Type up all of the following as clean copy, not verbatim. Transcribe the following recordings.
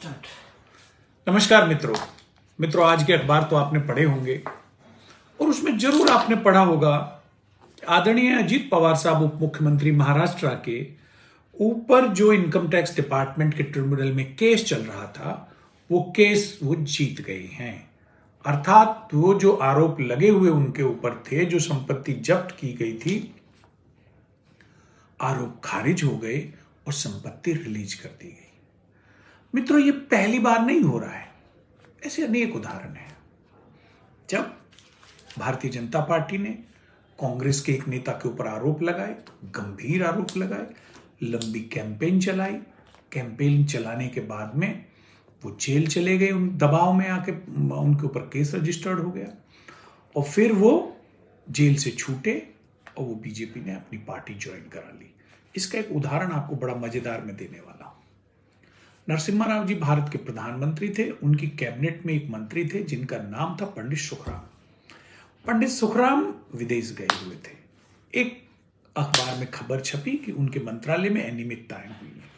Start. नमस्कार मित्रों, आज के अखबार तो आपने पढ़े होंगे और उसमें जरूर आपने पढ़ा होगा कि आदरणीय अजीत पवार साहब उप मुख्यमंत्री महाराष्ट्र के ऊपर जो इनकम टैक्स डिपार्टमेंट के ट्रिब्यूनल में केस चल रहा था वो केस वो जीत गए हैं। अर्थात वो जो आरोप लगे हुए उनके ऊपर थे, जो संपत्ति जब्त की गई थी, आरोप खारिज हो गए और संपत्ति रिलीज कर दी गई। मित्रों, ये पहली बार नहीं हो रहा है, ऐसे अनेक उदाहरण हैं। जब भारतीय जनता पार्टी ने कांग्रेस के एक नेता के ऊपर आरोप लगाए, गंभीर आरोप लगाए, लंबी कैंपेन चलाई, कैंपेन चलाने के बाद में वो जेल चले गए, उन दबाव में आके उनके ऊपर केस रजिस्टर्ड हो गया और फिर वो जेल से छूटे और वो बीजेपी ने अपनी पार्टी ज्वाइन करा ली। इसका एक उदाहरण आपको बड़ा मजेदार में देने वाला हूं। नरसिम्हा राव जी भारत के प्रधानमंत्री थे। उनकी कैबिनेट में एक मंत्री थे जिनका नाम था पंडित सुखराम। पंडित सुखराम विदेश गए हुए थे। एक अखबार में खबर छपी कि उनके मंत्रालय में अनियमितताएं हुई हैं।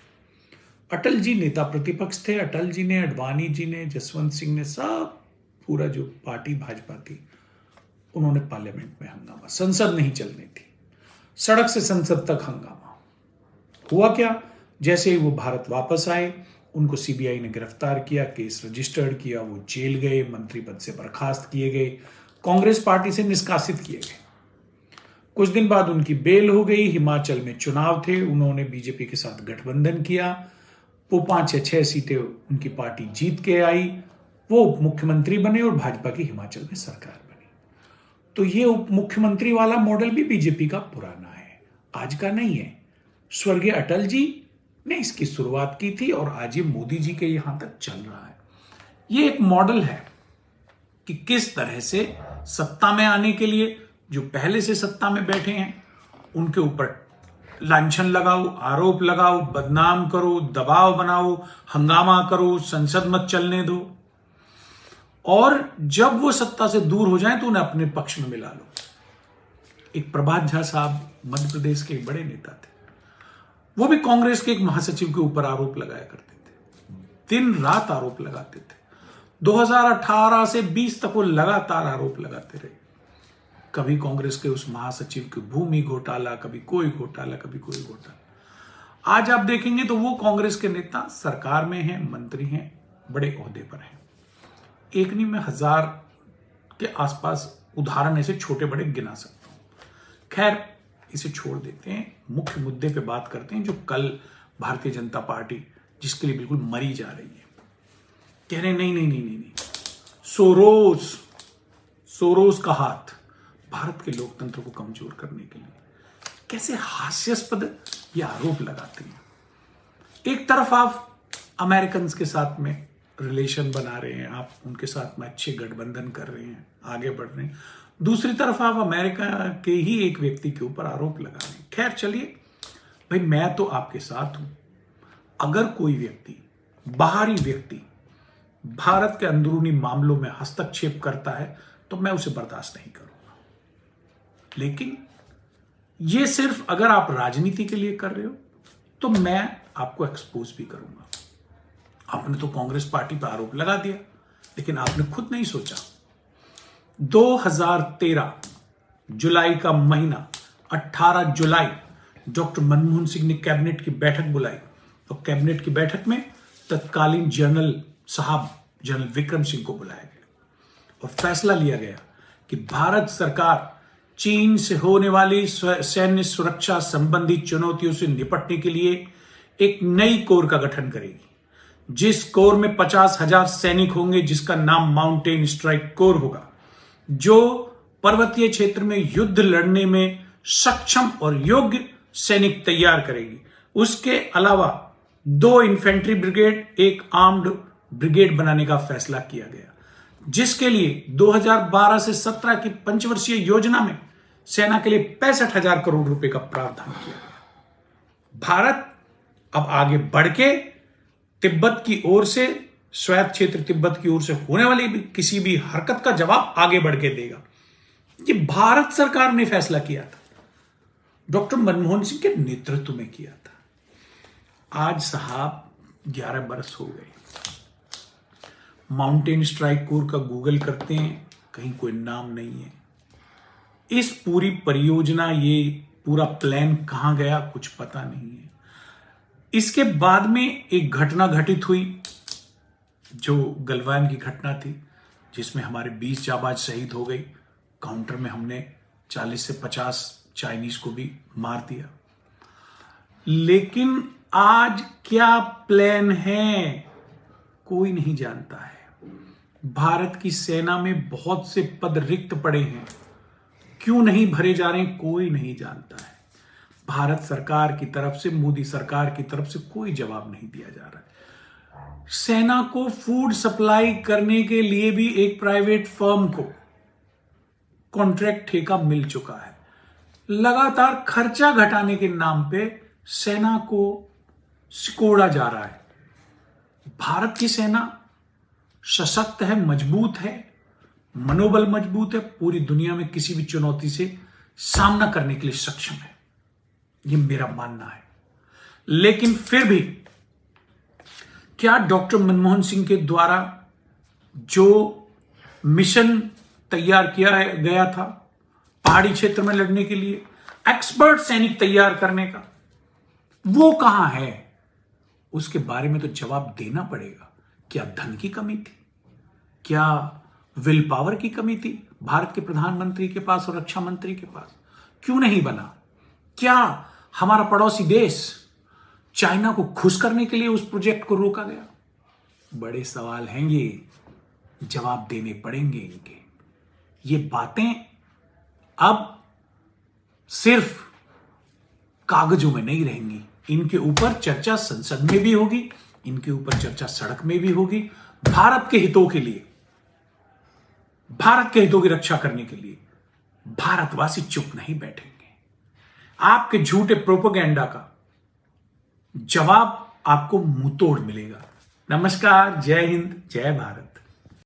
अटल जी नेता प्रतिपक्ष थे। अटल जी ने, अडवाणी जी ने, जसवंत सिंह ने, सब पूरा जो पार्टी भाजपा थी, उन्होंने पार्लियामेंट में हंगामा, संसद नहीं चलनी थी, सड़क से संसद तक हंगामा हुआ। क्या, जैसे ही वो भारत वापस आए उनको सीबीआई ने गिरफ्तार किया, केस रजिस्टर्ड किया, वो जेल गए, मंत्री पद से बर्खास्त किए गए, कांग्रेस पार्टी से निष्कासित किए गए। कुछ दिन बाद उनकी बेल हो गई। हिमाचल में चुनाव थे, उन्होंने बीजेपी के साथ गठबंधन किया, वो 5 या 6 सीटें उनकी पार्टी जीत के आई, वो उप मुख्यमंत्री बने और भाजपा की हिमाचल में सरकार बनी। तो ये उप मुख्यमंत्री वाला मॉडल भी बीजेपी का पुराना है, आज का नहीं है। स्वर्गीय अटल जी ने इसकी शुरुआत की थी और आज ये मोदी जी के यहां तक चल रहा है। ये एक मॉडल है कि किस तरह से सत्ता में आने के लिए जो पहले से सत्ता में बैठे हैं उनके ऊपर लांछन लगाओ, आरोप लगाओ, बदनाम करो, दबाव बनाओ, हंगामा करो, संसद मत चलने दो, और जब वो सत्ता से दूर हो जाएं तो उन्हें अपने पक्ष में मिला लो। एक प्रभात झा साहब मध्य प्रदेश के एक बड़े नेता थे, वो भी कांग्रेस के एक महासचिव के ऊपर आरोप लगाया करते थे, दिन रात आरोप लगाते थे। 2018 से 20 तक वो लगातार आरोप लगाते रहे। कभी कांग्रेस के उस महासचिव की भूमि घोटाला, कभी कोई घोटाला, कभी कोई घोटाला। आज आप देखेंगे तो वो कांग्रेस के नेता सरकार में हैं, मंत्री हैं, बड़े ओहदे पर हैं। एक नहीं, मैं 1000 के आसपास उदाहरण ऐसे छोटे बड़े गिना सकता हूं। खैर, इसे छोड़ देते हैं, मुख्य मुद्दे पे बात करते हैं, जो कल भारतीय जनता पार्टी जिसके लिए बिल्कुल मरी जा रही है। कह रहे नहीं, सोरोस का हाथ भारत के लोकतंत्र को कमजोर करने के लिए। कैसे हास्यास्पद ये आरोप लगाते हैं। एक तरफ आप अमेरिकन के साथ में रिलेशन बना रहे हैं, आप उनके साथ में अच्छे गठबंधन कर रहे हैं, आगे बढ़ रहे हैं, दूसरी तरफ आप अमेरिका के ही एक व्यक्ति के ऊपर आरोप लगा रहे हैं। खैर चलिए भाई, मैं तो आपके साथ हूं। अगर कोई व्यक्ति, बाहरी व्यक्ति भारत के अंदरूनी मामलों में हस्तक्षेप करता है तो मैं उसे बर्दाश्त नहीं करूंगा। लेकिन यह सिर्फ अगर आप राजनीति के लिए कर रहे हो तो मैं आपको एक्सपोज भी करूंगा। आपने तो कांग्रेस पार्टी पर आरोप लगा दिया, लेकिन आपने खुद नहीं सोचा। 2013 जुलाई का महीना, 18 जुलाई डॉक्टर मनमोहन सिंह ने कैबिनेट की बैठक बुलाई और कैबिनेट की बैठक में तत्कालीन जनरल विक्रम सिंह को बुलाया गया और फैसला लिया गया कि भारत सरकार चीन से होने वाली सैन्य सुरक्षा संबंधी चुनौतियों से निपटने के लिए एक नई कोर का गठन करेगी, जिस कोर में 50,000 सैनिक होंगे, जिसका नाम माउंटेन स्ट्राइक कोर होगा, जो पर्वतीय क्षेत्र में युद्ध लड़ने में सक्षम और योग्य सैनिक तैयार करेगी। उसके अलावा 2 इन्फेंट्री ब्रिगेड, 1 आर्म्ड ब्रिगेड बनाने का फैसला किया गया, जिसके लिए 2012 से 17 की पंचवर्षीय योजना में सेना के लिए 65,000 करोड़ रुपए का प्रावधान किया गया। भारत अब आगे बढ़ के तिब्बत की ओर से, स्वायत्त क्षेत्र तिब्बत की ओर से होने वाली किसी भी हरकत का जवाब आगे बढ़ के देगा। ये भारत सरकार ने फैसला किया था, डॉक्टर मनमोहन सिंह के नेतृत्व में किया था। आज साहब 11 बरस हो गए। माउंटेन स्ट्राइक कोर का गूगल करते हैं, कहीं कोई नाम नहीं है। इस पूरी परियोजना, ये पूरा प्लान कहां गया कुछ पता नहीं है। इसके बाद में एक घटना घटित हुई, जो गलवान की घटना थी, जिसमें हमारे 20 जाबाज शहीद हो गई। काउंटर में हमने 40 से 50 चाइनीज को भी मार दिया। लेकिन आज क्या प्लान है कोई नहीं जानता है। भारत की सेना में बहुत से पद रिक्त पड़े हैं, क्यों नहीं भरे जा रहे हैं कोई नहीं जानता है। भारत सरकार की तरफ से, मोदी सरकार की तरफ से कोई जवाब नहीं दिया जा रहा है। सेना को फूड सप्लाई करने के लिए भी एक प्राइवेट फर्म को कॉन्ट्रैक्ट ठेका मिल चुका है। लगातार खर्चा घटाने के नाम पे सेना को सिकोड़ा जा रहा है। भारत की सेना सशक्त है, मजबूत है, मनोबल मजबूत है, पूरी दुनिया में किसी भी चुनौती से सामना करने के लिए सक्षम है, यह मेरा मानना है। लेकिन फिर भी क्या डॉक्टर मनमोहन सिंह के द्वारा जो मिशन तैयार किया गया था पहाड़ी क्षेत्र में लड़ने के लिए, एक्सपर्ट सैनिक तैयार करने का, वो कहां है? उसके बारे में तो जवाब देना पड़ेगा। क्या धन की कमी थी? क्या विल पावर की कमी थी भारत के प्रधानमंत्री के पास और रक्षा मंत्री के पास? क्यों नहीं बना? क्या हमारा पड़ोसी देश चाइना को खुश करने के लिए उस प्रोजेक्ट को रोका गया? बड़े सवाल हैं, ये जवाब देने पड़ेंगे इनके। ये बातें अब सिर्फ कागजों में नहीं रहेंगी, इनके ऊपर चर्चा संसद में भी होगी, इनके ऊपर चर्चा सड़क में भी होगी। भारत के हितों के लिए, भारत के हितों की रक्षा करने के लिए भारतवासी चुप नहीं बैठेंगे। आपके झूठे प्रोपेगेंडा का जवाब आपको मुंहतोड़ मिलेगा। नमस्कार, जय हिंद, जय भारत।